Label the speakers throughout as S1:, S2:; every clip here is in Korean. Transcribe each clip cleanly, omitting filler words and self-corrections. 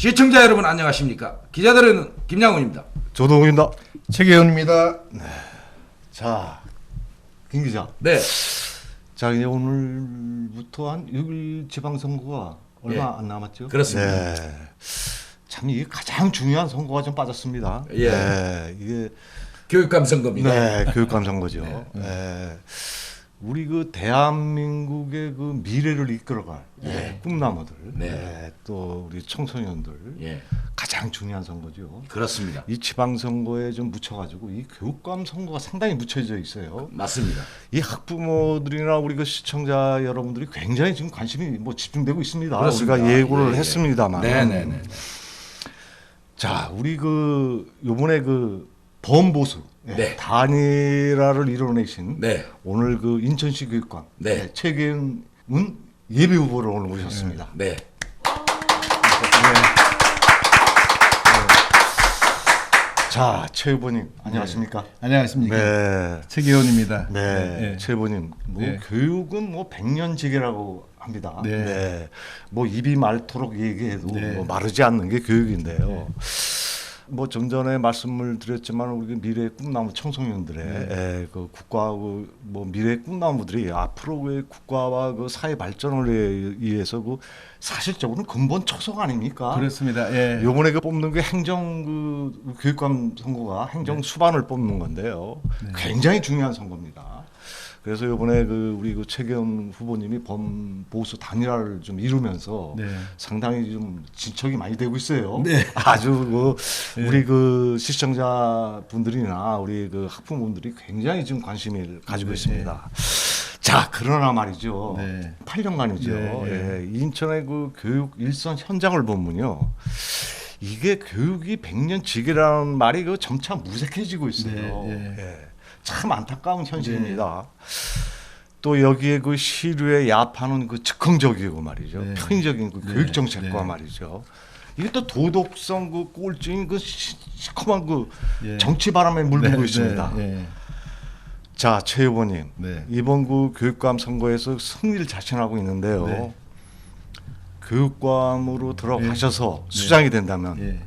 S1: 시청자 여러분 안녕하십니까? 기자들은 김양훈입니다.
S2: 조동훈입니다.
S3: 최계현입니다.
S2: 네. 자, 김 기자.
S1: 네.
S2: 자, 이제 오늘부터 한 6일 지방선거가 얼마 안 남았죠?
S1: 그렇습니다.
S2: 네. 참 이게 가장 중요한 선거가 좀 빠졌습니다.
S1: 예.
S2: 네. 이게
S1: 교육감 선거입니다.
S2: 네, 교육감 선거죠. 네. 우리 그 대한민국의 그 미래를 이끌어갈 꿈나무들,
S1: 네.
S2: 또 우리 청소년들
S1: 예.
S2: 가장 중요한 선거죠.
S1: 그렇습니다.
S2: 이 지방선거에 좀 묻혀가지고 이 교육감 선거가 상당히 묻혀져 있어요.
S1: 맞습니다.
S2: 이 학부모들이나 우리 그 시청자 여러분들이 굉장히 지금 관심이 뭐 집중되고 있습니다.
S1: 그렇습니다.
S2: 우리가 예고를
S1: 예.
S2: 했습니다만.
S1: 네네네.
S2: 자, 우리 그 요번에 그 범보수
S1: 네.
S2: 단일화를 이뤄내신
S1: 네.
S2: 오늘 그 인천시 교육감
S1: 네.
S2: 최계훈 예비 후보를 오늘 모셨습니다.
S1: 네.
S2: 자, 최 후보님 안녕하십니까?
S3: 안녕하십니까.
S2: 네.
S3: 최계현입니다.
S2: 네, 최 후보님, 뭐
S3: 네.
S2: 교육은 뭐 백년지계라고 합니다.
S3: 네.
S2: 뭐 입이 마르도록 얘기해도
S3: 네.
S2: 뭐 마르지 않는 게 교육인데요. 뭐 좀 전에 말씀을 드렸지만 우리 미래의 꿈나무 청소년들의 그 국가 뭐 미래의 꿈나무들이 앞으로의 국가와 그 사회 발전을 위해서 그 사실적으로는 근본 초석 아닙니까?
S3: 그렇습니다. 예.
S2: 요번에 그 뽑는 게 행정 그 교육감 선거가 행정 수반을 뽑는 건데요. 굉장히 중요한 선거입니다. 그래서 요번에 그 우리 그 최계훈 후보님이 범보수 단일화를 좀 이루면서
S3: 네.
S2: 상당히 좀 진척이 많이 되고 있어요.
S3: 네.
S2: 아주 그 우리 그 시청자 분들이나 우리 그 학부모분들이 굉장히 지금 관심을 가지고 있습니다. 자, 그러나 말이죠.
S3: 네.
S2: 8년간이죠.
S3: 네.
S2: 예, 인천의 그 교육 일선 현장을 보면요. 이게 교육이 백년지기라는 말이 그 점차 무색해지고 있어요.
S3: 네,
S2: 예. 참 안타까운 현실입니다. 또 여기에 그 시류에 야파는 그 즉흥적이고 말이죠.
S3: 네.
S2: 편의적인 그 교육 정책과
S3: 네.
S2: 말이죠. 이게 또 도덕성 그 꼴찌인 그 시커먼 그
S3: 예.
S2: 정치 바람에 물들고 있습니다.
S3: 네.
S2: 자, 최 후보님.
S3: 네.
S2: 이번 그 교육감 선거에서 승리를 자신하고 있는데요.
S3: 네.
S2: 교육감으로 들어가셔서 수장이 된다면
S3: 예.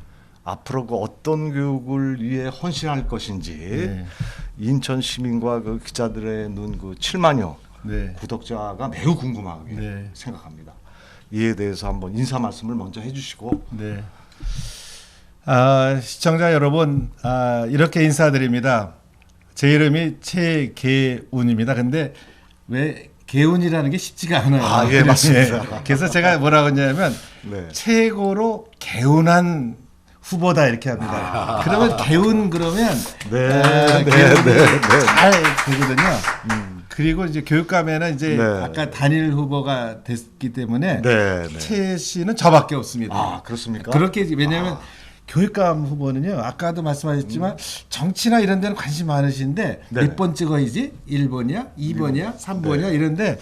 S2: 앞으로 그 어떤 교육을 위해 헌신할 것인지
S3: 네.
S2: 인천 시민과 그 기자들의 눈 그 7만여
S3: 네.
S2: 구독자가 매우 궁금하게
S3: 네.
S2: 생각합니다. 이에 대해서 한번 인사 말씀을 먼저 해주시고.
S3: 네. 시청자 여러분, 이렇게 인사드립니다. 제 이름이 최계훈입니다. 근데 왜 개운이라는 게 쉽지가 않아요.
S2: 예, 맞습니다.
S3: 그래서 제가 뭐라고 했냐면
S2: 네.
S3: 최고로 개운한 후보다 이렇게 합니다. 그러면 개운 그러면 잘 되거든요. 그리고 이제 교육감에는 이제
S2: 네.
S3: 아까 단일 후보가 됐기 때문에
S2: 네, 네.
S3: 최 씨는 저밖에 없습니다.
S2: 아, 그렇습니까?
S3: 그렇게 왜냐하면 교육감 후보는요. 아까도 말씀하셨지만 정치나 이런 데는 관심 많으신데
S2: 네네.
S3: 몇 번 찍어야지? 1번이야? 2번이야? 3번이야? 이런데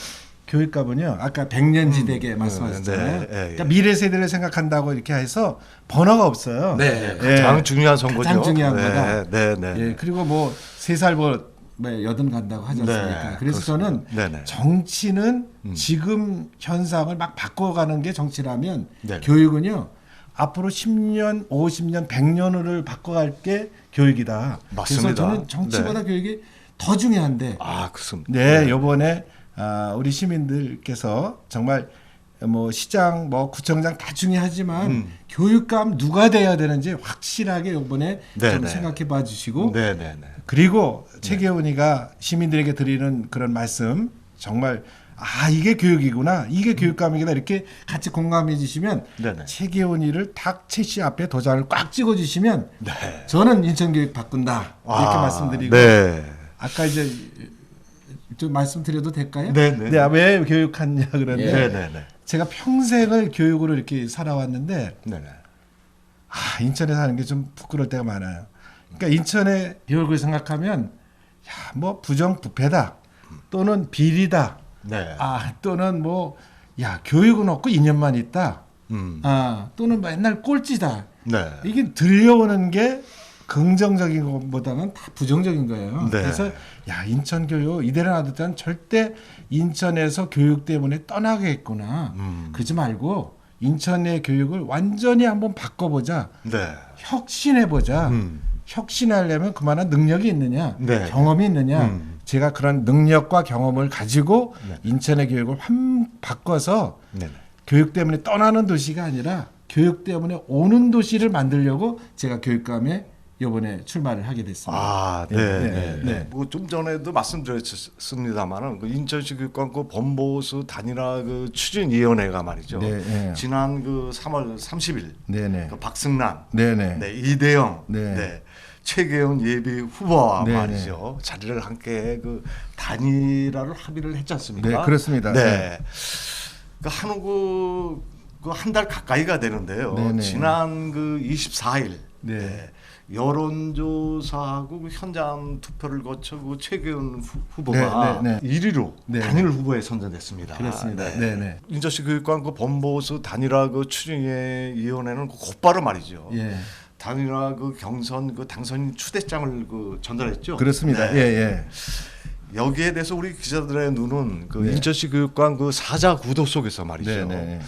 S3: 교육감은요. 아까 백년지대계 말씀하셨잖아요.
S2: 네,
S3: 그러니까 미래 세대를 생각한다고 이렇게 해서 번호가 없어요.
S1: 네.
S2: 가장 중요한 선거죠.
S3: 가장 중요한 거다.
S2: 네, 네.
S3: 예, 그리고 뭐 3살 여든 간다고 하지 않습니까?
S2: 네,
S3: 그래서 저는
S2: 네네.
S3: 정치는 지금 현상을 막 바꿔가는 게 정치라면
S2: 네네.
S3: 교육은요. 앞으로 10년, 50년, 100년을 바꿔갈 게 교육이다.
S2: 맞습니다.
S3: 그래서 저는 정치보다 교육이 더 중요한데
S2: 아, 그렇습니다.
S3: 네, 이번에 우리 시민들께서 정말 뭐 시장, 뭐 구청장 다 중요하지만 교육감 누가 돼야 되는지 확실하게 이번에
S2: 네,
S3: 좀
S2: 네.
S3: 생각해 봐주시고
S2: 네, 네, 네.
S3: 그리고 최계훈이가 시민들에게 드리는 그런 말씀 정말 이게 교육이구나, 이게 교육감이구나 이렇게 같이 공감해 주시면
S2: 네네.
S3: 최계훈이를 딱 최 씨 앞에 도장을 꽉 찍어 주시면
S2: 네.
S3: 저는 인천교육 바꾼다 이렇게 말씀드리고
S2: 네.
S3: 아까 이제 좀 말씀드려도 될까요?
S2: 네, 네.
S3: 왜 교육하냐 그런데
S2: 네, 네, 네.
S3: 제가 평생을 교육으로 이렇게 살아왔는데
S2: 네, 네.
S3: 인천에 사는 게 좀 부끄러울 때가 많아요. 그러니까 인천의 교육을 생각하면 뭐 부정부패다 또는 비리다
S2: 네.
S3: 또는 교육은 없고 2년만 있다 또는 맨날 꼴찌다
S2: 네.
S3: 이게 들려오는 게 긍정적인 것보다는 다 부정적인 거예요.
S2: 네.
S3: 그래서 인천 교육 이대로 놔두면 절대 인천에서 교육 때문에 떠나겠구나. 그러지 말고 인천의 교육을 완전히 한번 바꿔보자.
S2: 네.
S3: 혁신해보자. 혁신하려면 그만한 능력이 있느냐,
S2: 네.
S3: 경험이 있느냐. 제가 그런 능력과 경험을 가지고
S2: 네.
S3: 인천의 교육을 바꿔서
S2: 네.
S3: 교육 때문에 떠나는 도시가 아니라 교육 때문에 오는 도시를 만들려고 제가 교육감에 이번에 출마를 하게 됐습니다.
S2: 아, 네,
S3: 네,
S2: 네,
S3: 네,
S2: 네.
S3: 네.
S2: 뭐 좀 전에도 말씀드렸습니다만은 그 인천시 교육감 범보수 단일화 그 추진위원회가 말이죠.
S3: 네, 네.
S2: 지난 그 3월 30일
S3: 네네.
S2: 그 박승란,
S3: 네네.
S2: 네, 이대영,
S3: 네.
S2: 네. 최계훈 예비 후보와
S3: 네,
S2: 말이죠. 자리를 함께 그 단일화를 합의를 했지 않습니까?
S3: 네, 그렇습니다.
S2: 네. 그 한우 한 달 가까이가 되는데요.
S3: 네네.
S2: 지난 그 24일
S3: 네.
S2: 여론조사하고 그 현장 투표를 거쳐 그 최계훈 후보가
S3: 네, 네,
S2: 1위로
S3: 네.
S2: 단일 후보에 선정됐습니다.
S3: 그렇습니다.
S2: 네.
S3: 네, 네.
S2: 인천시 교육감 그 범보수 단일화 그 추진위원회는 그 곧바로 말이죠.
S3: 예.
S2: 단일화 그 경선 그 당선 추대장을 그 전달했죠.
S3: 그렇습니다.
S2: 네.
S3: 예, 예.
S2: 여기에 대해서 우리 기자들의 눈은 그
S3: 네.
S2: 인천시 교육감 그 사자 구도 속에서 말이죠.
S3: 네, 네.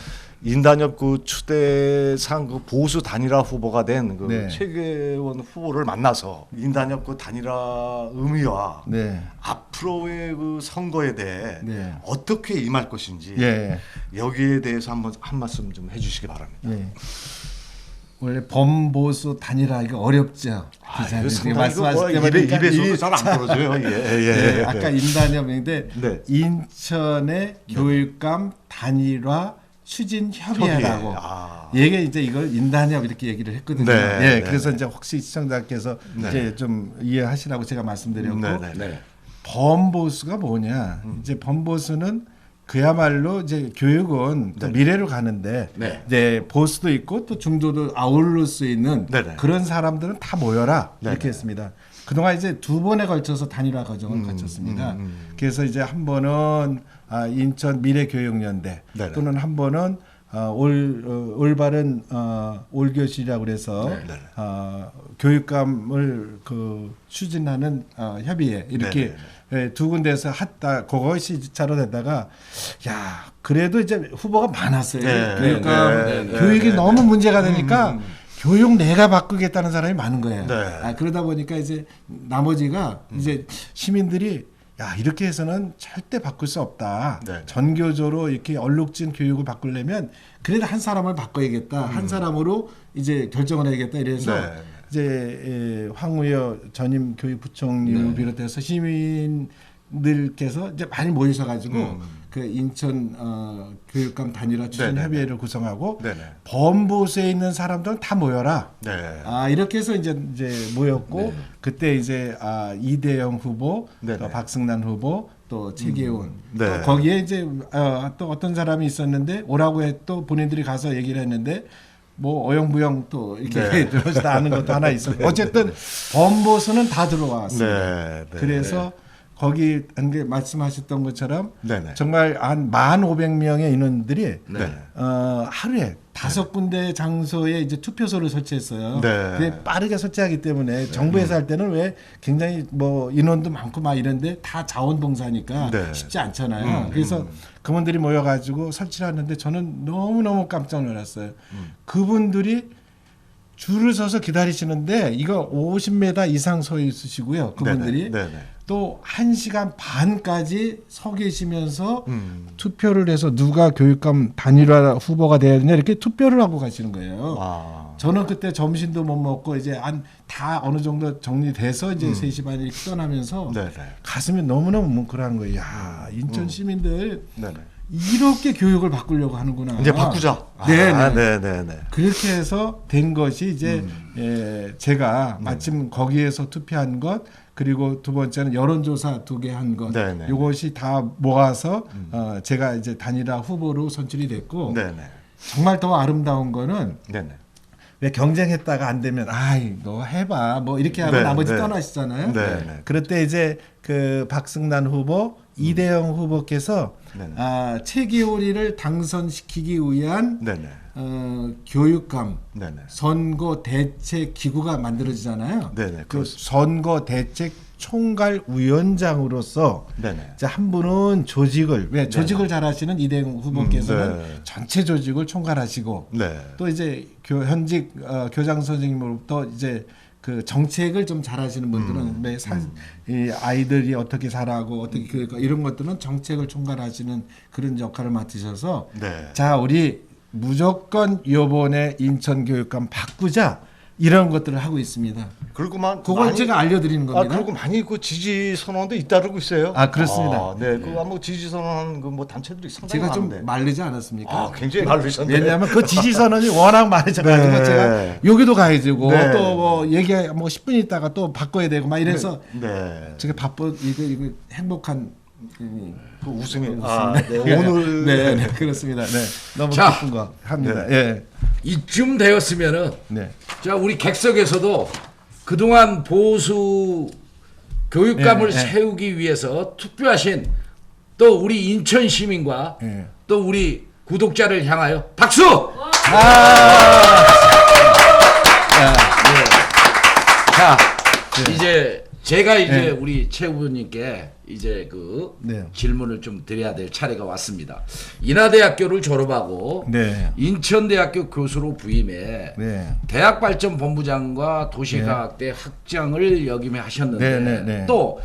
S2: 인단협 그 추대상 그 보수 단일화 후보가 된 그
S3: 네.
S2: 최계원 후보를 만나서 인단협 그 단일화 의미와
S3: 네.
S2: 앞으로의 그 선거에 대해
S3: 네.
S2: 어떻게 임할 것인지
S3: 예.
S2: 여기에 대해서 한 말씀 좀 해주시기 바랍니다.
S3: 예. 원래 범보수 단일화 이거 어렵죠.
S2: 이거 상당히
S3: 말씀하실
S2: 그
S3: 때마다
S2: 입에서 잘 안 떨어져요. 예.
S3: 아까 인단협인데
S2: 네.
S3: 인천의 교육감 단일화 추진 협의회라고
S2: 아.
S3: 이게 이제 이걸 인단협 이렇게 얘기를 했거든요.
S2: 네,
S3: 예,
S2: 네.
S3: 그래서 이제 혹시 시청자께서
S2: 네.
S3: 이제 좀 이해하시라고 제가 말씀드렸고
S2: 네.
S3: 범보수가 뭐냐? 이제 범보수는 그야말로 이제 교육은 또 미래로 가는데
S1: 네.
S3: 이제 보수도 있고 또 중도도 아울릴 수 있는
S2: 네네.
S3: 그런 사람들은 다 모여라
S2: 네네.
S3: 이렇게 했습니다. 그동안 이제 두 번에 걸쳐서 단일화 과정을 거쳤습니다. 그래서 이제 한 번은 인천 미래교육연대
S2: 네네.
S3: 또는 한 번은 올바른 올교실이라고 그래서
S2: 네네.
S3: 교육감을 그 추진하는 협의회 이렇게 두 군데에서 했다. 그것이 차로 되다가 야 그래도 이제 후보가 많았어요.
S2: 네,
S3: 교육감
S2: 네, 네,
S3: 교육이
S2: 네,
S3: 너무 문제가 되니까 교육 내가 바꾸겠다는 사람이 많은 거예요.
S2: 네.
S3: 그러다 보니까 이제 나머지가 이제 시민들이 야 이렇게 해서는 절대 바꿀 수 없다.
S2: 네.
S3: 전교조로 이렇게 얼룩진 교육을 바꾸려면 그래도 한 사람을 바꿔야겠다. 한 사람으로 이제 결정을 해야겠다. 이래서
S2: 네.
S3: 이제 황우여 전임 교육부총리를 비롯해서 시민들께서 이제 많이 모이셔가지고 그 인천 교육감 단일화 추진
S2: 네네.
S3: 협의회를 구성하고
S2: 네네.
S3: 범보수에 있는 사람들은 다 모여라.
S2: 네.
S3: 이렇게 해서 이제 모였고 그때 이제 이대영 후보,
S2: 네네.
S3: 또 박승란 후보, 또 최계훈,
S2: 네.
S3: 또 거기에 이제 또 어떤 사람이 있었는데 오라고 해 또 본인들이 가서 얘기를 했는데 뭐 어영부영 또 이렇게
S2: 네.
S3: 들어오지도 않은 것도 하나 있어요. 어쨌든 범보수는 다 들어왔습니다.
S2: 네.
S3: 그래서 거기 한게 말씀하셨던 것처럼
S2: 네네.
S3: 정말 한 1,500명의 인원들이
S2: 네.
S3: 하루에 5군데 장소에 이제 투표소를 설치했어요.
S2: 네.
S3: 그게 빠르게 설치하기 때문에 정부에서 할 때는 왜 굉장히 뭐 인원도 많고 막 이런데 다 자원봉사니까
S2: 네.
S3: 쉽지 않잖아요. 그래서 그분들이 모여가지고 설치를 하는데 저는 너무너무 깜짝 놀랐어요. 그분들이 줄을 서서 기다리시는데 이거 50m 이상 서 있으시고요. 그분들이
S2: 네네.
S3: 또 1시간 반까지 서 계시면서 투표를 해서 누가 교육감 단일화 후보가 돼야 되냐 이렇게 투표를 하고 가시는 거예요. 저는 그때 점심도 못 먹고 이제 다 어느 정도 정리돼서 이제 3시 반에 이렇게 떠나면서
S2: 네네.
S3: 가슴이 너무너무 뭉클한 거예요. 야, 인천 시민들
S2: 네네.
S3: 이렇게 교육을 바꾸려고 하는구나.
S2: 이제 바꾸자. 네네.
S3: 그렇게 해서 된 것이 이제 제가 마침 거기에서 투표한 것 그리고 두 번째는 여론조사 2개 한 것
S2: 네네.
S3: 이것이 다 모아서 제가 이제 단일화 후보로 선출이 됐고
S2: 네네.
S3: 정말 더 아름다운 거는
S2: 네네.
S3: 왜 경쟁했다가 안 되면 아이 너 해봐 뭐 이렇게 하고
S2: 네,
S3: 나머지
S2: 네.
S3: 떠나시잖아요.
S2: 네.
S3: 그럴 때 이제 그 박승란 후보, 이대영 후보께서
S2: 네네.
S3: 최기호리를 당선시키기 위한
S2: 네네.
S3: 교육감
S2: 네네.
S3: 선거 대책 기구가 만들어지잖아요.
S2: 네네.
S3: 그 선거 대책 총괄 위원장으로서
S2: 네네.
S3: 이제 한 분은 조직을 왜 조직을 잘하시는 이대웅 후보께서는
S2: 네.
S3: 전체 조직을 총괄하시고
S2: 네.
S3: 또 이제 현직 교장 선생님으로부터 이제 그 정책을 좀 잘하시는 분들은 이 아이들이 어떻게 살아가고 어떻게 교육하 이런 것들은 정책을 총괄하시는 그런 역할을 맡으셔서
S2: 네.
S3: 자 우리 무조건 요번에 인천교육감 바꾸자 이런 것들을 하고 있습니다.
S2: 그리고만
S3: 그걸 제가 알려드리는 겁니다.
S2: 그리고 많이 그 지지 선언도 잇따르고 있어요.
S3: 아, 그렇습니다.
S2: 네, 그 뭐 지지 선언한 그 뭐 단체들이 상당히
S3: 제가 좀
S2: 많은데.
S3: 마르지 않았습니까?
S2: 아, 굉장히 마르셨네.
S3: 왜냐하면 그 지지 선언이 워낙 많으셔가지고
S2: 네.
S3: 제가 여기도 가야 되고
S2: 네.
S3: 또 뭐 얘기 뭐 10분 있다가 또 바꿔야 되고 막 이래서
S2: 네.
S3: 제가 이거 행복한
S2: 그 웃음이
S3: 네.
S2: 오늘
S3: 네, 그렇습니다. 네, 너무
S1: 자.
S3: 기쁜 거 합니다.
S2: 네.
S3: 예,
S1: 이쯤 되었으면은
S3: 네,
S1: 자 우리 객석에서도 그동안 보수 교육감을
S3: 예, 예.
S1: 세우기 위해서 투표하신 또 우리 인천 시민과
S3: 예.
S1: 또 우리 구독자를 향하여 박수! 자 이제 제가 이제 우리 최 후보님께 이제 그
S3: 네.
S1: 질문을 좀 드려야 될 차례가 왔습니다. 인하대학교를 졸업하고
S3: 네.
S1: 인천대학교 교수로 부임해
S3: 네.
S1: 대학발전본부장과 도시과학대 학장을 역임하셨는데
S3: 네, 네, 네.
S1: 또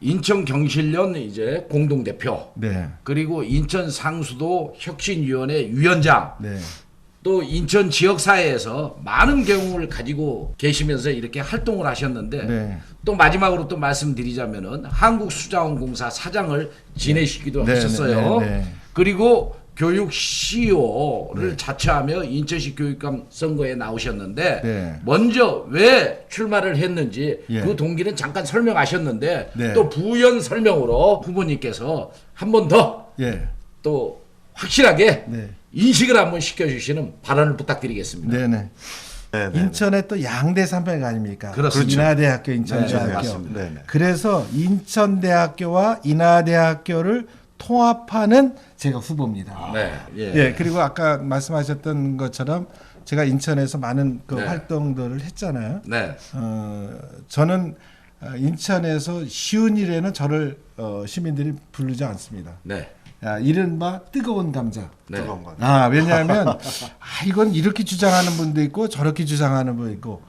S1: 인천경실련 이제 공동대표
S3: 네,
S1: 그리고 인천 상수도 혁신위원회 위원장
S3: 네,
S1: 또 인천 지역사회에서 많은 경험을 가지고 계시면서 이렇게 활동을 하셨는데
S3: 네.
S1: 또 마지막으로 또 말씀드리자면은 한국수자원공사 사장을 지내시기도
S3: 네,
S1: 하셨어요.
S3: 네, 네, 네.
S1: 그리고 교육 CEO를 자처하며 인천시 교육감 선거에 나오셨는데
S3: 네.
S1: 먼저 왜 출마를 했는지
S3: 예.
S1: 그 동기는 잠깐 설명하셨는데
S3: 네.
S1: 또 부연 설명으로 후보님께서 한 번 더
S3: 예,
S1: 또 확실하게
S3: 네.
S1: 인식을 한번 시켜주시는 발언을 부탁드리겠습니다.
S3: 네, 네.
S2: 네, 네.
S3: 인천에 또 양대 산맥 아닙니까?
S1: 그렇습니다.
S3: 인하대학교,
S2: 네,
S3: 인천대학교.
S2: 맞습니다. 네, 네.
S3: 그래서 인천대학교와 인하대학교를 통합하는 제가 후보입니다.
S1: 네,
S3: 예. 그리고 아까 말씀하셨던 것처럼 제가 인천에서 많은 그
S1: 네.
S3: 활동들을 했잖아요.
S1: 네,
S3: 저는 인천에서 쉬운 일에는 저를 시민들이 부르지 않습니다.
S1: 네,
S3: 이른바 뜨거운 감자.
S1: 네.
S2: 뜨거운 거.
S3: 왜냐하면 이건 이렇게 주장하는 분도 있고 저렇게 주장하는 분도 있고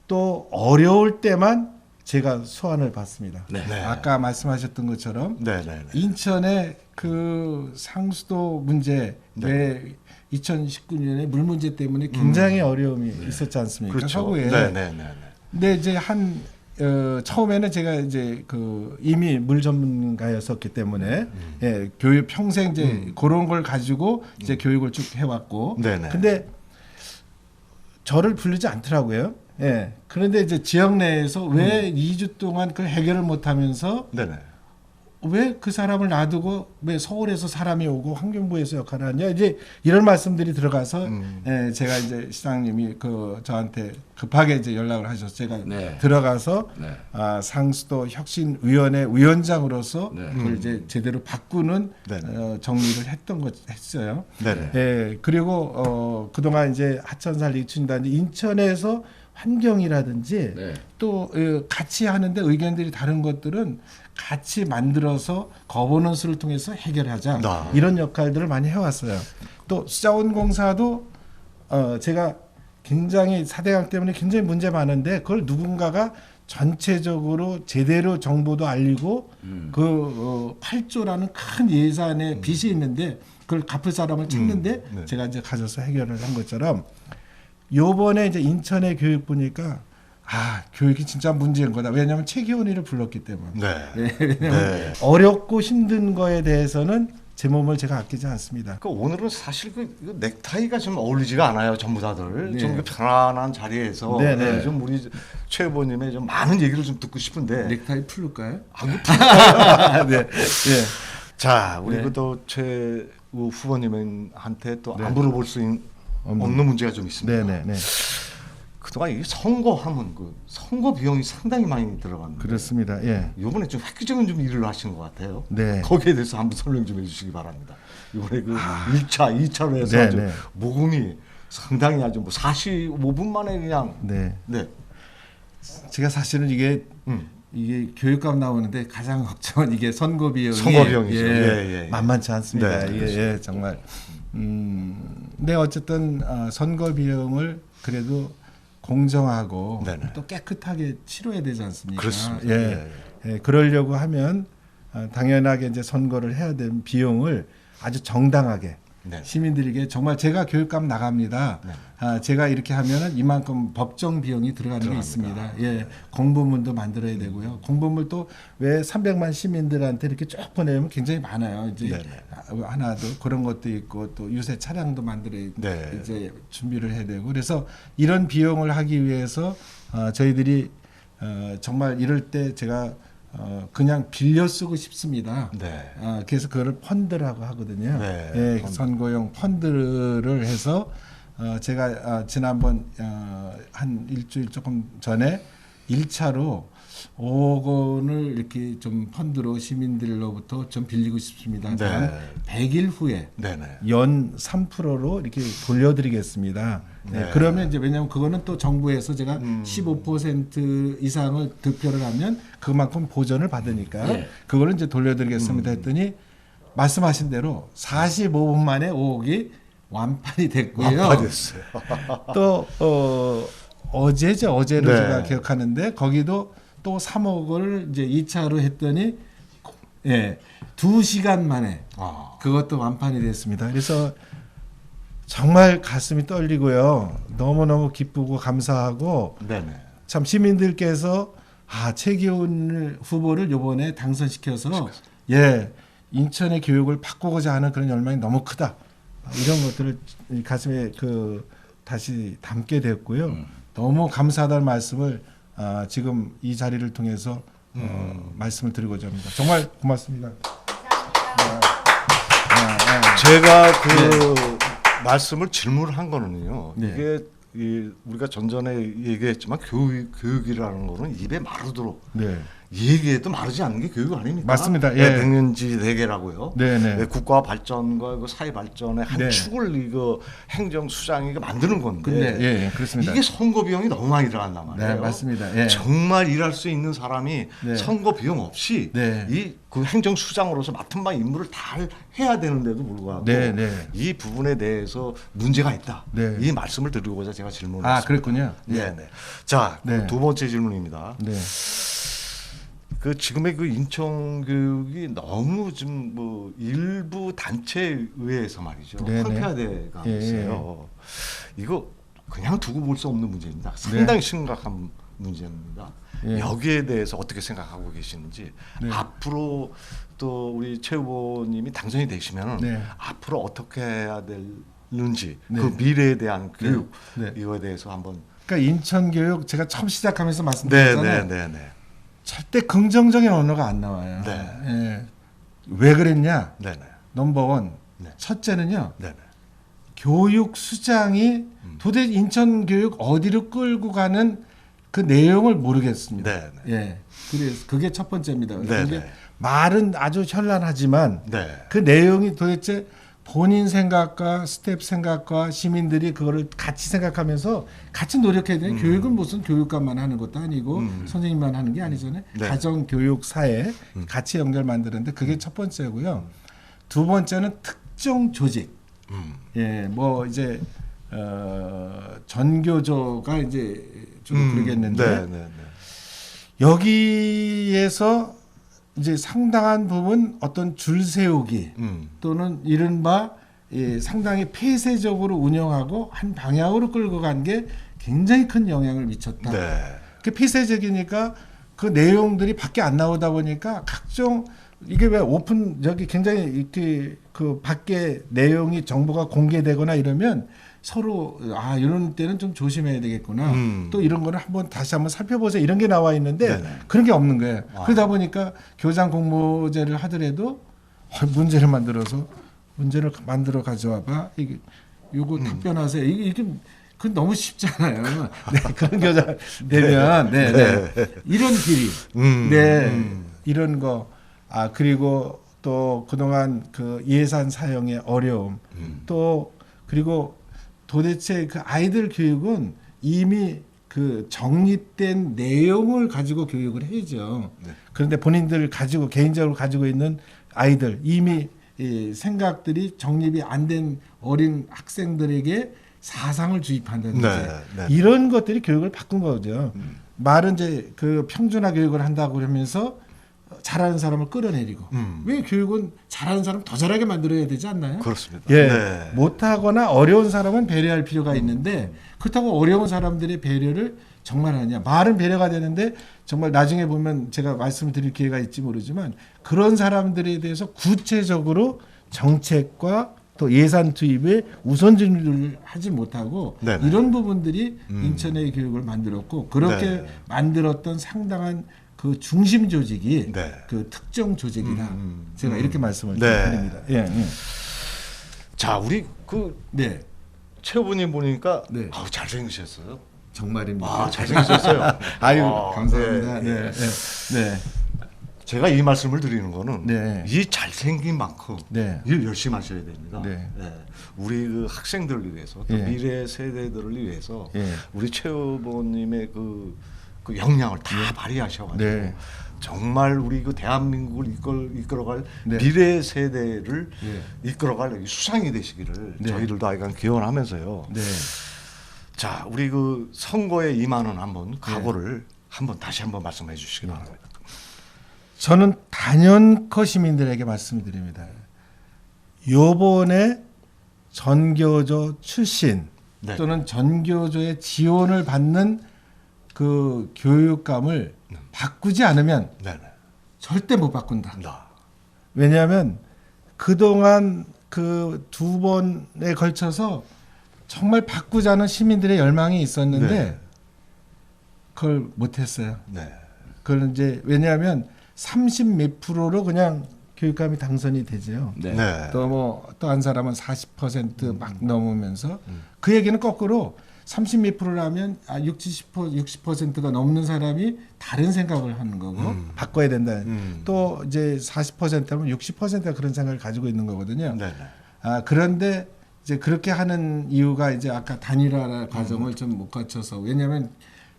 S3: 또 어려울 때만 제가 소환을 받습니다.
S1: 네.
S2: 네.
S3: 아까 말씀하셨던 것처럼
S2: 네, 네, 네.
S3: 인천의 그 상수도 문제 왜 2019년에 물 문제 때문에 굉장히 어려움이 있었지 않습니까?
S2: 그렇죠.
S3: 서구에.
S2: 네, 네, 네, 네.
S3: 근데 이제 처음에는 제가 이제 그 이미 물 전문가였었기 때문에 교육 평생 이제 그런 걸 가지고 이제 교육을 쭉 해왔고.
S2: 네네.
S3: 근데 저를 부르지 않더라고요. 예. 그런데 이제 지역 내에서 왜 2주 동안 그걸 해결을 못하면서
S2: 네, 네.
S3: 왜 그 사람을 놔두고 왜 서울에서 사람이 오고 환경부에서 역할을 하냐 이제 이런 말씀들이 들어가서 제가 이제 시장님이 그 저한테 급하게 이제 연락을 하셔서 제가
S1: 네.
S3: 들어가서
S1: 네.
S3: 상수도 혁신위원회 위원장으로서
S1: 네.
S3: 그걸 이제 제대로 바꾸는
S2: 네.
S3: 정리를 했어요.
S2: 네, 네.
S3: 예, 그리고 그동안 이제 하천살리기 추진단 인천에서 환경이라든지
S1: 네.
S3: 또 같이 하는데 의견들이 다른 것들은 같이 만들어서 거버넌스를 통해서 해결하자 이런 역할들을 많이 해왔어요. 또 수자원공사도 제가 굉장히 4대강 때문에 굉장히 문제 많은데 그걸 누군가가 전체적으로 제대로 정보도 알리고 그 8조라는 큰 예산의 빚이 있는데 그걸 갚을 사람을 찾는데
S2: 네.
S3: 제가 이제 가져서 해결을 한 것처럼 요번에 이제 인천의 교육 보니까 교육이 진짜 문제인 거다. 왜냐하면 최기원이를 불렀기 때문에.
S2: 네.
S3: 왜냐하면
S2: 네.
S3: 어렵고 힘든 거에 대해서는 제 몸을 제가 아끼지 않습니다.
S2: 그러니까 오늘은 사실 그 넥타이가 좀 어울리지가 않아요, 전부 다들.
S3: 네.
S2: 좀 편안한 자리에서
S3: 네, 네.
S2: 좀 우리 최 후보님의 좀 많은 얘기를 좀 듣고 싶은데.
S3: 넥타이 풀을까요?
S2: 네.
S3: 네.
S2: 자, 우리
S3: 네.
S2: 그또최 후보님한테 또
S3: 네.
S2: 안 물어볼 수 없는 문제가 좀 있습니다.
S3: 네네네.
S2: 그동안 이 선거하면 그 선거 비용이 상당히 많이 들어갔는데
S3: 그렇습니다. 예.
S2: 이번에 좀 획기적인 좀 일을 하신 것 같아요.
S3: 네.
S2: 거기에 대해서 한번 설명 좀 해주시기 바랍니다. 이번에 그 1차, 2차로 해서
S3: 네,
S2: 아주
S3: 네.
S2: 모금이 상당히 아주 뭐 45분 만에 그냥
S3: 네.
S2: 네.
S3: 제가 사실은 이게 이게 교육감 나오는데 가장 걱정은 이게 선거 비용이
S2: 선거비용이죠.
S3: 만만치 않습니다.
S2: 네,
S3: 이게 정말. 네, 어쨌든 선거 비용을 그래도 공정하고
S2: 네네.
S3: 또 깨끗하게 치러야 되지 않습니까?
S2: 그렇습니다.
S3: 예. 예, 그러려고 하면 당연하게 이제 선거를 해야 되는 비용을 아주 정당하게
S2: 네.
S3: 시민들에게 정말 제가 교육감 나갑니다.
S2: 네.
S3: 제가 이렇게 하면은 이만큼 법정 비용이 들어가는 게 있습니다. 예, 공보문도 만들어야 되고요. 공보문 또 왜 300만 시민들한테 이렇게 쭉 보내면 굉장히 많아요. 이제
S2: 네네.
S3: 하나도 그런 것도 있고 또 유세 차량도 만들어야
S2: 네.
S3: 이제 준비를 해야 되고 그래서 이런 비용을 하기 위해서 저희들이 정말 이럴 때 제가 그냥 빌려 쓰고 싶습니다.
S2: 네.
S3: 그래서 그걸 펀드라고 하거든요.
S2: 네,
S3: 예,
S2: 펀드.
S3: 선거용 펀드를 해서 제가 지난번 한 일주일 조금 전에 1차로 5억 원을 이렇게 좀 펀드로 시민들로부터 좀 빌리고 싶습니다.
S2: 네.
S3: 단 100일 후에
S2: 네네.
S3: 연 3%로 이렇게 돌려드리겠습니다. 네.
S2: 네.
S3: 그러면 이제 왜냐하면 그거는 또 정부에서 제가 15% 이상을 득표를 하면 그만큼 보전을 받으니까
S1: 네.
S3: 그거를 이제 돌려드리겠습니다 했더니 말씀하신 대로 45분 만에 5억이 완판이 됐고요.
S2: 완판됐어요.
S3: 또 어제죠. 어제로
S2: 네.
S3: 제가 기억하는데 거기도 또 3억을 이제 2차로 했더니 2시간 만에 그것도 완판이 됐습니다. 그래서 정말 가슴이 떨리고요. 너무너무 기쁘고 감사하고
S2: 네네.
S3: 참 시민들께서 최기훈 후보를 이번에 당선시켜서 인천의 교육을 바꾸고자 하는 그런 열망이 너무 크다. 이런 것들을 가슴에 다시 담게 됐고요. 너무 감사하다는 말씀을 지금 이 자리를 통해서 말씀을 드리고자 합니다. 정말 고맙습니다.
S2: 제가 말씀을 질문을 한 거는요.
S3: 네.
S2: 이게 우리가 전전에 얘기했지만 교육이라는 거는 입에 마르도록
S3: 네.
S2: 얘기해도 마르지 않는 게 교육 아닙니까?
S3: 맞습니다. 예.
S2: 네, 백년지 대계라고요.
S3: 네네.
S2: 네, 국가 발전과 사회 발전의 한
S3: 네.
S2: 축을 행정 수장이 만드는 건데.
S3: 근데 그렇습니다.
S2: 이게 선거 비용이 너무 많이 들어간단 말이에요.
S3: 네, 맞습니다. 예.
S2: 정말 일할 수 있는 사람이
S3: 네.
S2: 선거 비용 없이
S3: 네.
S2: 그 행정 수장으로서 맡은 바 임무를 다 해야 되는데도 불구하고
S3: 네, 네.
S2: 이 부분에 대해서 문제가 있다.
S3: 네.
S2: 이 말씀을 드리고자 제가 질문을 했습니다.
S3: 그랬군요.
S2: 네, 네. 자,
S3: 네.
S2: 두 번째 질문입니다.
S3: 네.
S2: 지금의 인천 교육이 너무 좀 일부 단체에 의해서 말이죠.
S3: 네네.
S2: 황폐화돼 가고 있어요. 이거 그냥 두고 볼 수 없는 문제입니다. 상당히 심각한 문제입니다. 여기에 대해서 어떻게 생각하고 계시는지 앞으로 또 우리 최 후보님이 당선이 되시면 앞으로 어떻게 해야 될는지 그 미래에 대한 교육 이거에 대해서 한번.
S3: 그러니까 인천 교육 제가 처음 시작하면서 말씀드렸잖아요.
S2: 네.
S3: 절대 긍정적인 언어가 안 나와요.
S2: 네.
S3: 왜 그랬냐?
S2: 네네.
S3: 넘버원.
S2: 네.
S3: 첫째는요.
S2: 네네.
S3: 교육 수장이 도대체 인천 교육 어디로 끌고 가는 그 내용을 모르겠습니다.
S2: 네네.
S3: 예. 그래서 그게 첫 번째입니다.
S2: 네네.
S3: 그게 말은 아주 현란하지만
S2: 네.
S3: 그 내용이 도대체 본인 생각과 스텝 생각과 시민들이 그거를 같이 생각하면서 같이 노력해야 돼요. 교육은 무슨 교육감만 하는 것도 아니고 선생님만 하는 게 아니잖아요.
S2: 네.
S3: 가정, 교육, 사회 같이 연결 만드는데 그게 첫 번째고요. 두 번째는 특정 조직. 이제 전교조가 이제 좀 그러겠는데
S2: 네.
S3: 여기에서 이제 상당한 부분 어떤 줄 세우기 또는 이른바 상당히 폐쇄적으로 운영하고 한 방향으로 끌고 간 게 굉장히 큰 영향을 미쳤다.
S2: 네.
S3: 그 폐쇄적이니까 그 내용들이 밖에 안 나오다 보니까 각종 이게 왜 오픈 굉장히 이렇게 그 밖에 내용이 정보가 공개되거나 이러면 서로 이런 때는 좀 조심해야 되겠구나. 또 이런 거는 다시 한번 살펴보자 이런 게 나와 있는데
S2: 네네.
S3: 그런 게 없는 거예요. 그러다 보니까 교장 공모제를 하더라도 문제를 만들어 가져와봐. 요거 답변하세요. 이게 그 너무 쉽잖아요. 네, 그런 교장 되면 이런 길이 이런 거 그리고 또 그동안 그 예산 사용의 어려움 또 그리고 도대체 그 아이들 교육은 이미 그 정립된 내용을 가지고 교육을 해야죠.
S2: 네.
S3: 그런데 본인들 가지고 개인적으로 가지고 있는 아이들 이미 이 생각들이 정립이 안 된 어린 학생들에게 사상을 주입한다든지
S2: 네, 네.
S3: 이런 것들이 교육을 바꾼 거죠. 말은 이제 그 평준화 교육을 한다고 그러면서 잘하는 사람을 끌어내리고 왜 교육은 잘하는 사람 더 잘하게 만들어야 되지 않나요?
S2: 그렇습니다.
S3: 예,
S2: 네.
S3: 못하거나 어려운 사람은 배려할 필요가 있는데 그렇다고 어려운 사람들의 배려를 정말 하냐? 말은 배려가 되는데 정말 나중에 보면 제가 말씀드릴 기회가 있지 모르지만 그런 사람들에 대해서 구체적으로 정책과 또 예산 투입에 우선순위를 하지 못하고
S2: 네네.
S3: 이런 부분들이 인천의 교육을 만들었고 그렇게
S2: 네.
S3: 만들었던 상당한 그 중심 조직이
S2: 네.
S3: 그 특정 조직이다. 제가 이렇게 말씀을
S2: 네.
S3: 드립니다. 예, 예.
S2: 자, 우리 그
S3: 네,
S2: 최 후보님 보니까
S3: 네.
S2: 아우 잘생기셨어요.
S3: 정말입니다.
S2: 아, 잘생기셨어요.
S3: 아유,
S2: 아,
S3: 감사합니다.
S2: 네,
S3: 네, 네, 네.
S2: 제가 이 말씀을 드리는 거는
S3: 네.
S2: 이 잘생긴 만큼
S3: 네.
S2: 일 열심히 하셔야 됩니다.
S3: 네.
S2: 우리 그 학생들을 위해서 또
S3: 예.
S2: 미래 세대들을 위해서
S3: 예.
S2: 우리 최 후보님의 그 역량을 다 발휘하셔가지고
S3: 네.
S2: 정말 우리 그 대한민국을 이끌어갈
S3: 네.
S2: 미래 세대를
S3: 예.
S2: 이끌어갈 수상이 되시기를
S3: 네.
S2: 저희들도 하여간 기원하면서요.
S3: 네.
S2: 자, 우리 그 선거에 임하는 한번 각오를 한번 다시 한번 말씀해 주시기 바랍니다.
S3: 저는 단연코 시민들에게 말씀드립니다. 요번에 전교조 출신
S2: 네.
S3: 또는 전교조의 지원을 받는 그 교육감을 바꾸지 않으면
S2: 네네.
S3: 절대 못 바꾼다.
S2: 나.
S3: 왜냐하면 그동안 그 두 번에 걸쳐서 정말 바꾸자는 시민들의 열망이 있었는데
S2: 네.
S3: 그걸 못했어요.
S2: 네.
S3: 그걸 이제 왜냐하면 30몇 프로로 그냥 교육감이 당선이 되죠.
S1: 네.
S2: 네.
S3: 또 뭐 또 한 사람은 40%막 넘으면서 그 얘기는 거꾸로 30몇 프로라면 60%가 넘는 사람이 다른 생각을 하는 거고 바꿔야 된다. 또 이제 40%면 60%가 그런 생각을 가지고 있는 거거든요.
S2: 네네.
S3: 그런데 이제 그렇게 하는 이유가 이제 아까 단일화 과정을 좀 못 거쳐서 왜냐하면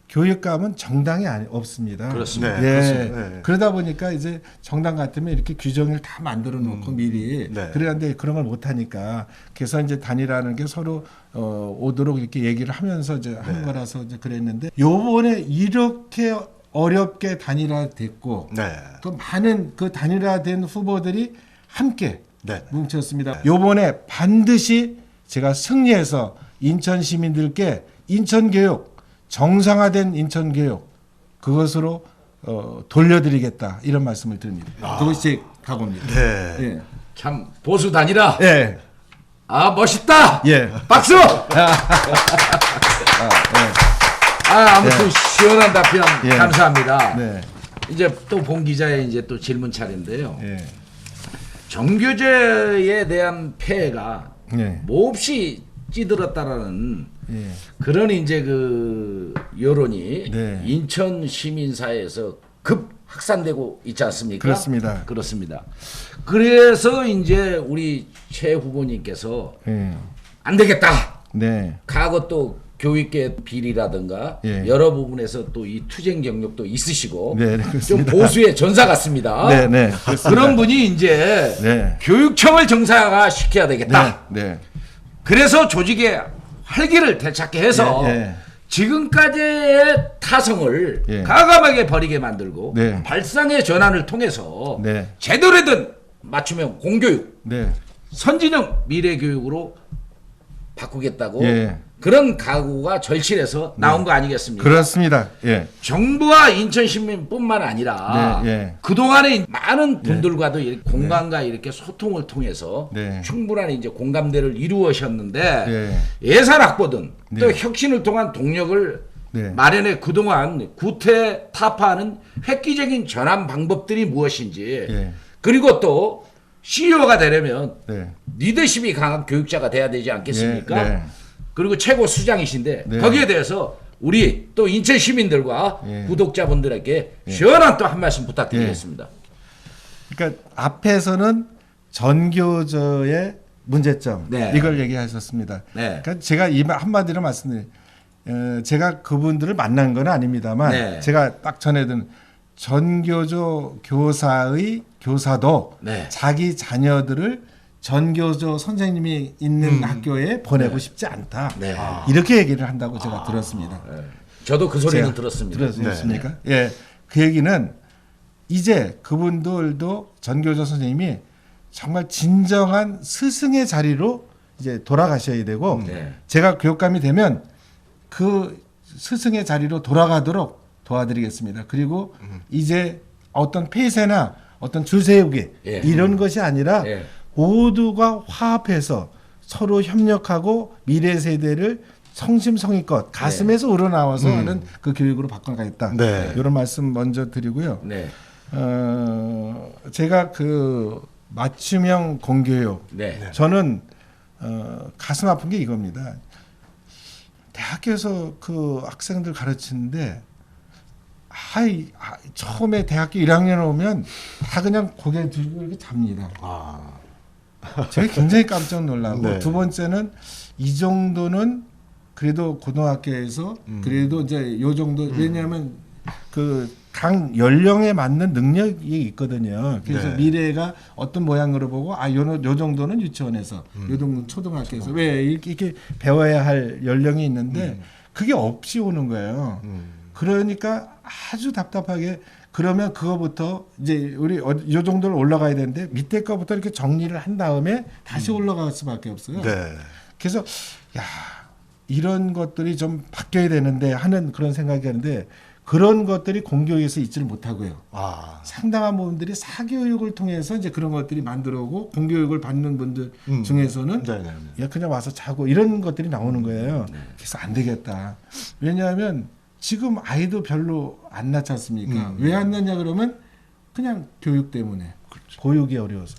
S3: 교육감은 정당이 없습니다.
S1: 그렇습니다.
S2: 네,
S3: 예.
S2: 그렇습니다. 네.
S3: 그러다 보니까 이제 정당 같으면 이렇게 규정을 다 만들어 놓고 미리
S2: 네.
S3: 그런데 그런 걸 못 하니까 그래서 이제 단일화하는 게 서로 오도록 이렇게 얘기를 하면서 이제 한 거라서 이제 그랬는데 요번에 이렇게 어렵게 단일화됐고
S2: 네.
S3: 또 많은 그 단일화된 후보들이 함께
S2: 네.
S3: 뭉쳤습니다. 요번에 반드시 제가 승리해서 인천 시민들께 인천 교육 정상화된 인천 교육 그것으로 돌려드리겠다 이런 말씀을 드립니다. 그것이 제 각오입니다.
S2: 네.
S3: 예.
S1: 참 보수 단일화.
S3: 예.
S1: 아 멋있다.
S3: 예.
S1: 박수. 아무튼 시원한 답변
S3: 예.
S1: 감사합니다.
S3: 네.
S1: 이제 또 본 기자의 이제 또 질문 차례인데요.
S3: 예.
S1: 정교제에 대한 폐해가
S3: 예.
S1: 몹시 찌들었다라는
S3: 예.
S1: 그런 이제 그 여론이
S3: 네.
S1: 인천 시민사회에서 급 확산되고 있지 않습니까?
S3: 그렇습니다.
S1: 그렇습니다. 그래서 이제 우리 최 후보님께서
S3: 예.
S1: 안 되겠다.
S3: 네.
S1: 과거 또 교육계 비리라든가
S3: 예.
S1: 여러 부분에서 또 이 투쟁 경력도 있으시고
S3: 네, 네,
S1: 좀
S3: 그렇습니다.
S1: 보수의 전사 같습니다.
S3: 네, 네, 그렇습니다.
S1: 그런 분이 이제
S3: 네.
S1: 교육청을 정상화 시켜야 되겠다.
S3: 네. 네.
S1: 그래서 조직의 활기를 되찾게 해서
S3: 예, 예.
S1: 지금까지의 타성을
S3: 예.
S1: 과감하게 버리게 만들고
S3: 네.
S1: 발상의 전환을 통해서
S3: 네.
S1: 제대로 된 맞춤형 공교육,
S3: 네.
S1: 선진형 미래교육으로 바꾸겠다고
S3: 예.
S1: 그런 각오가 절실해서 나온 거 아니겠습니까?
S3: 그렇습니다. 예.
S1: 정부와 인천 시민뿐만 아니라
S3: 네, 예.
S1: 그동안에 많은 분들과도 이렇게 공감과 이렇게 소통을 통해서
S3: 네.
S1: 충분한 이제 공감대를 이루으셨는데
S3: 네.
S1: 예산 확보든 또
S3: 네.
S1: 혁신을 통한 동력을
S3: 네.
S1: 마련해 그동안 구태 타파하는 획기적인 전환 방법들이 무엇인지
S3: 예.
S1: 그리고 또 CEO가 되려면
S3: 네.
S1: 리더십이 강한 교육자가 돼야 되지 않겠습니까?
S3: 네.
S1: 그리고 최고 수장이신데
S3: 네.
S1: 거기에 대해서 우리 또 인천 시민들과
S3: 예.
S1: 구독자분들에게 시원한 또 한 말씀 부탁드리겠습니다.
S3: 그러니까 앞에서는 전교조의 문제점
S1: 네.
S3: 이걸 얘기하셨습니다.
S1: 네.
S3: 그러니까 제가 이 한마디로 말씀드린 제가 그분들을 만난 건 아닙니다만
S1: 네.
S3: 제가 딱 전해든 전교조 교사의 교사도
S1: 네.
S3: 자기 자녀들을 전교조 선생님이 있는 학교에 보내고 싶지 않다.
S1: 네.
S3: 이렇게 얘기를 한다고 제가 들었습니다.
S1: 네. 저도 그 소리는
S3: 제가
S1: 들었습니다.
S3: 들었습니까? 예. 그 얘기는 이제 그분들도 전교조 선생님이 정말 진정한 스승의 자리로 이제 돌아가셔야 되고
S1: 네.
S3: 제가 교육감이 되면 그 스승의 자리로 돌아가도록 도와드리겠습니다. 그리고 이제 어떤 폐쇄나 어떤 줄 세우기
S1: 예.
S3: 이런 것이 아니라
S1: 예.
S3: 모두가 화합해서 서로 협력하고 미래 세대를 성심성의껏 가슴에서 우러나와서 하는 그 교육으로 바꿔가겠다.
S2: 네.
S3: 이런 말씀 먼저 드리고요.
S1: 네.
S3: 제가 그 맞춤형 공교육
S1: 네.
S3: 저는 가슴 아픈 게 이겁니다. 대학교에서 그 학생들 가르치는데 처음에 대학교 1학년 오면 다 그냥 고개 들고 이렇게 잡니다. 제가 굉장히 깜짝 놀라고
S2: 네.
S3: 두 번째는 이 정도는 그래도 고등학교에서 그래도 이제 요 정도 왜냐하면 그 각 연령에 맞는 능력이 있거든요. 그래서
S2: 네.
S3: 미래가 어떤 모양으로 보고 요 정도는 유치원에서 요 정도는 초등학교에서 왜 이렇게 배워야 할 연령이 있는데 그게 없이 오는 거예요. 그러니까 아주 답답하게 그러면 그거부터 이제 우리 요 정도로 올라가야 되는데 밑에 거부터 이렇게 정리를 한 다음에 다시 올라갈 수밖에 없어요.
S2: 네.
S3: 그래서 야 이런 것들이 좀 바뀌어야 되는데 하는 그런 생각이 하는데 그런 것들이 공교육에서 있지를 못하고요. 상당한 부분들이 사교육을 통해서 이제 그런 것들이 만들어오고 공교육을 받는 분들 중에서는 야 그냥 와서 자고 이런 것들이 나오는 거예요. 그래서 안 되겠다. 왜냐하면 지금 아이도 별로 안 낳지 않습니까? 왜 안 낳냐 그러면 그냥 교육 때문에 보육이 어려워서.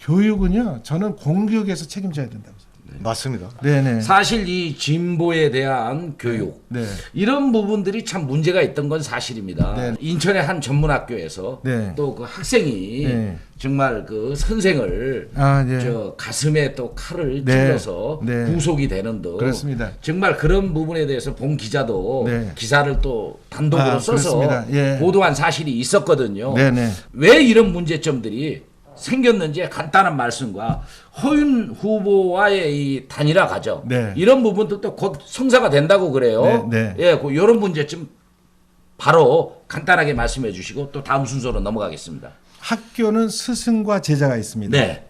S3: 교육은요 저는 공교육에서 책임져야 된다고 생각해요.
S2: 맞습니다.
S3: 네네.
S1: 사실 이 진보에 대한 교육
S3: 네.
S1: 이런 부분들이 참 문제가 있던 건 사실입니다.
S3: 네.
S1: 인천의 한 전문학교에서
S3: 네.
S1: 또 그 학생이
S3: 네.
S1: 정말 그 선생을
S3: 네.
S1: 저 가슴에 또 칼을
S3: 네.
S1: 찔러서
S3: 네.
S1: 구속이 되는 등
S3: 그렇습니다.
S1: 정말 그런 부분에 대해서 본 기자도
S3: 네.
S1: 기사를 또 단독으로 써서
S3: 그렇습니다. 예.
S1: 보도한 사실이 있었거든요.
S3: 네네.
S1: 왜 이런 문제점들이 생겼는지 간단한 말씀과 허윤 후보와의 이 단일화 과정
S3: 네.
S1: 이런 부분도 또 곧 성사가 된다고 그래요.
S3: 네, 네.
S1: 예, 이런 문제점 바로 간단하게 말씀해 주시고 또 다음 순서로 넘어가겠습니다.
S3: 학교는 스승과 제자가 있습니다.
S1: 네,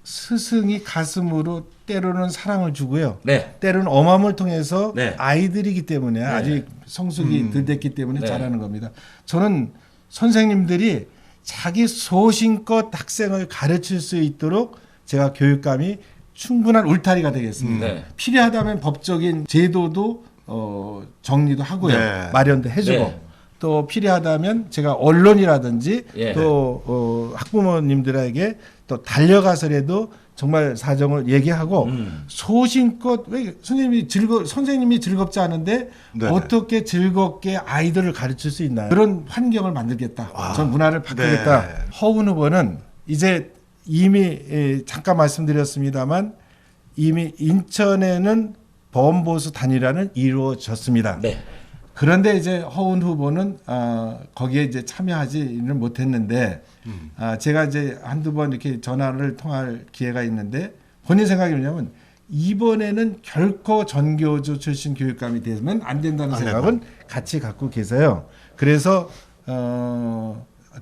S3: 스승이 가슴으로 때로는 사랑을 주고요.
S1: 네,
S3: 때로는 엄함을 통해서
S1: 네.
S3: 아이들이기 때문에 아직 성숙이 덜 됐기 때문에
S1: 네.
S3: 잘하는 겁니다. 저는 선생님들이 자기 소신껏 학생을 가르칠 수 있도록 제가 교육감이 충분한 울타리가 되겠습니다.
S1: 네.
S3: 필요하다면 법적인 제도도 정리도 하고요.
S2: 네.
S3: 마련도 해주고
S1: 네.
S3: 또 필요하다면 제가 언론이라든지
S1: 예.
S3: 또 학부모님들에게 또 달려가서라도 정말 사정을 얘기하고 소신껏 왜 선생님이 즐겁지 않은데
S2: 네네.
S3: 어떻게 즐겁게 아이들을 가르칠 수 있나요? 그런 환경을 만들겠다. 전 문화를 바꾸겠다.
S2: 네.
S3: 허훈 후보는 이제 이미 잠깐 말씀드렸습니다만 이미 인천에는 범보수 단일화는 이루어졌습니다.
S1: 네,
S3: 그런데 이제 허훈 후보는 거기에 이제 참여하지는 못했는데 제가 이제 한두 번 이렇게 전화를 통할 기회가 있는데 본인 생각이 뭐냐면 이번에는 결코 전교조 출신 교육감이 되면 안 된다는 생각은 같이 갖고 계세요. 그래서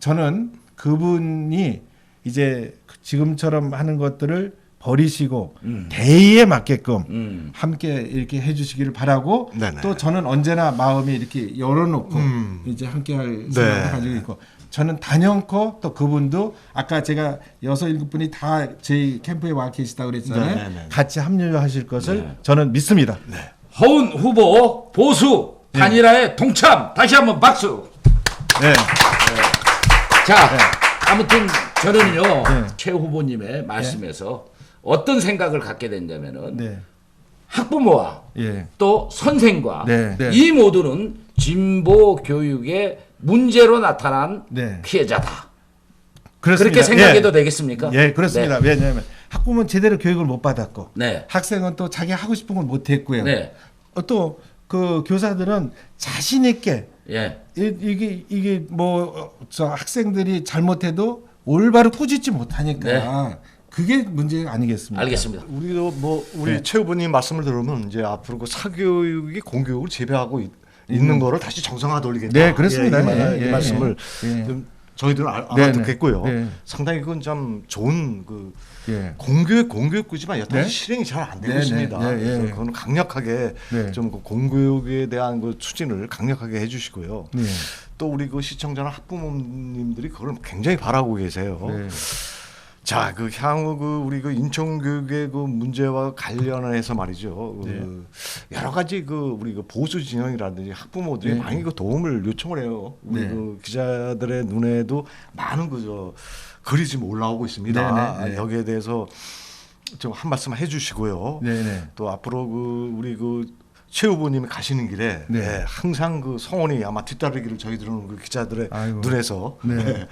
S3: 저는 그분이 이제 지금처럼 하는 것들을 버리시고 대의에 맞게끔 함께 이렇게 해주시기를 바라고
S2: 네네.
S3: 또 저는 언제나 마음이 이렇게 열어놓고 이제 함께할 생각을
S2: 네.
S3: 가지고 있고 저는 단연코 또 그분도 아까 제가 6, 7분이 다 저희 캠프에 와 계시다고 그랬잖아요.
S2: 네네네.
S3: 같이 합류하실 것을 저는 믿습니다.
S1: 허훈 후보 보수 단일화에 동참 다시 한번 박수.
S3: 네.
S1: 자, 아무튼 저는요
S3: 네.
S1: 최 후보님의 말씀에서 어떤 생각을 갖게 됐냐면은
S3: 네.
S1: 학부모와
S3: 예.
S1: 또 선생과
S3: 네. 네.
S1: 이 모두는 진보 교육의 문제로 나타난
S3: 네.
S1: 피해자다.
S3: 그렇습니다.
S1: 그렇게 생각해도 되겠습니까?
S3: 예, 그렇습니다.
S1: 네.
S3: 왜냐하면 학부모는 제대로 교육을 못 받았고
S1: 네.
S3: 학생은 또 자기 하고 싶은 걸 못 했고요.
S1: 네.
S3: 또 그 교사들은 자신 있게
S1: 예.
S3: 이게 뭐 저 학생들이 잘못해도 올바로 꾸짖지 못하니까
S1: 네.
S3: 그게 문제 아니겠습니까?
S1: 알겠습니다.
S2: 우리도 뭐 우리
S3: 네.
S2: 최 후보님 말씀을 들으면 이제 앞으로 그 사교육이 공교육을 재배하고 있는 거를 다시 정상화 돌리겠다.
S3: 네, 그렇습니다.
S2: 이
S3: 예,
S2: 말씀을
S3: 예.
S2: 좀 저희들은
S3: 네,
S2: 알아듣겠고요.
S3: 네.
S2: 상당히 그건 참 좋은 그
S3: 예.
S2: 공교육이지만 여태
S3: 네?
S2: 실행이 잘 안 되고
S3: 네,
S2: 있습니다.
S3: 네, 네,
S2: 그래서
S3: 네.
S2: 그거는 강력하게
S3: 네.
S2: 좀 그 공교육에 대한 그 추진을 강력하게 해주시고요.
S3: 네.
S2: 또 우리 그 시청자나 학부모님들이 그걸 굉장히 바라고 계세요.
S3: 네.
S2: 자, 그 향후 그 우리 그 인천 교육의 그 문제와 관련해서 말이죠.
S3: 네.
S2: 그 여러 가지 그 우리 그 보수 진영이라든지 학부모들이
S3: 네.
S2: 많이 그 도움을 요청을 해요. 우리
S3: 네.
S2: 그 기자들의 눈에도 많은 그저 글이 지금 올라오고 있습니다.
S3: 네, 네, 네.
S2: 여기에 대해서 좀 한 말씀 해주시고요.
S3: 네, 네.
S2: 또 앞으로 그 우리 그 최 후보님이 가시는 길에
S3: 네.
S2: 예, 항상 그 성원이 아마 뒤따르기를 저희들은 그 기자들의
S3: 아이고.
S2: 눈에서
S3: 네. 네.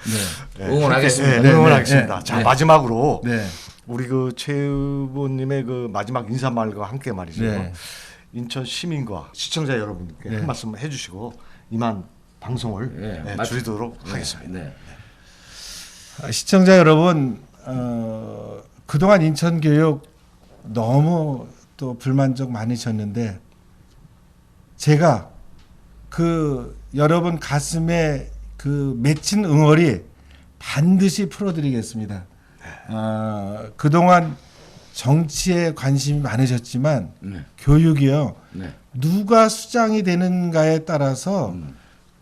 S2: 예,
S1: 응원하겠습니다.
S2: 함께, 예,
S3: 네,
S2: 응원하겠습니다.
S3: 네,
S2: 자,
S3: 네.
S2: 마지막으로
S3: 네.
S2: 우리 그 최 후보님의 그 마지막 인사말과 함께 말이죠.
S3: 네.
S2: 인천 시민과 시청자 여러분께
S3: 네.
S2: 한 말씀 해주시고 이만 방송을
S1: 예,
S2: 줄이도록 하겠습니다.
S1: 네.
S3: 시청자 여러분, 그동안 인천교육 너무 또 불만족 많으셨는데 제가 그 여러분 가슴에 그 맺힌 응어리 반드시 풀어드리겠습니다. 그동안 정치에 관심이 많으셨지만
S1: 네.
S3: 교육이요.
S1: 네.
S3: 누가 수장이 되는가에 따라서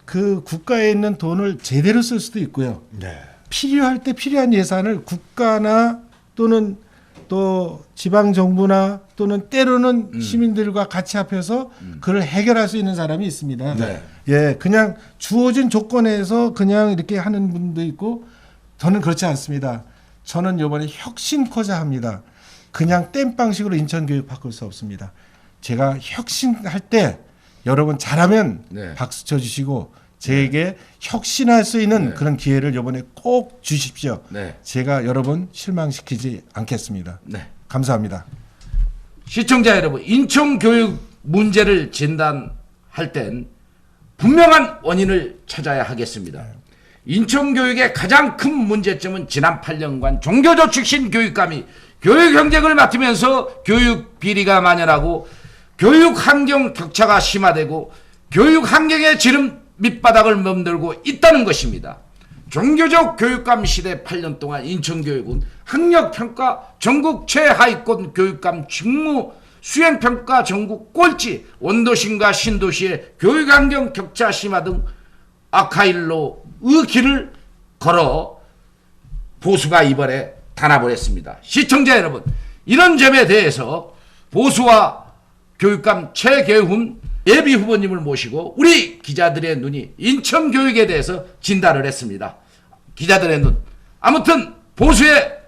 S3: 그 국가에 있는 돈을 제대로 쓸 수도 있고요.
S2: 네.
S3: 필요할 때 필요한 예산을 국가나 또는 또 지방 정부나 또는 때로는 시민들과 같이 합해서 그걸 해결할 수 있는 사람이 있습니다.
S1: 네.
S3: 예, 그냥 주어진 조건에서 그냥 이렇게 하는 분도 있고 저는 그렇지 않습니다. 저는 이번에 혁신코자 합니다. 그냥 땜빵식으로 인천교육 바꿀 수 없습니다. 제가 혁신할 때 여러분 잘하면
S1: 네.
S3: 박수 쳐주시고 제게 혁신할 수 있는
S1: 네.
S3: 그런 기회를 이번에 꼭 주십시오.
S1: 네.
S3: 제가 여러분 실망시키지 않겠습니다.
S1: 네.
S3: 감사합니다.
S1: 시청자 여러분, 인천 교육 문제를 진단할 땐 분명한 원인을 찾아야 하겠습니다. 인천 교육의 가장 큰 문제점은 지난 8년간 종교조 출신 교육감이 교육 경쟁을 맡으면서 교육 비리가 만연하고 교육 환경 격차가 심화되고 교육 환경의 지름 밑바닥을 멈들고 있다는 것입니다. 종교적 교육감 시대 8년 동안 인천교육은 학력평가 전국 최하위권 교육감 직무 수행평가 전국 꼴찌, 원도심과 신도시의 교육환경 격차 심화 등 악화일로의 길을 걸어 보수가 이번에 단합을 했습니다. 시청자 여러분, 이런 점에 대해서 보수와 교육감 최계훈 예비 후보님을 모시고 우리 기자들의 눈이 인천 교육에 대해서 진단을 했습니다. 기자들의 눈. 아무튼 보수의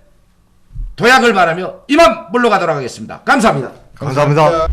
S1: 도약을 바라며 이만 물러가도록 하겠습니다. 감사합니다.
S2: 감사합니다.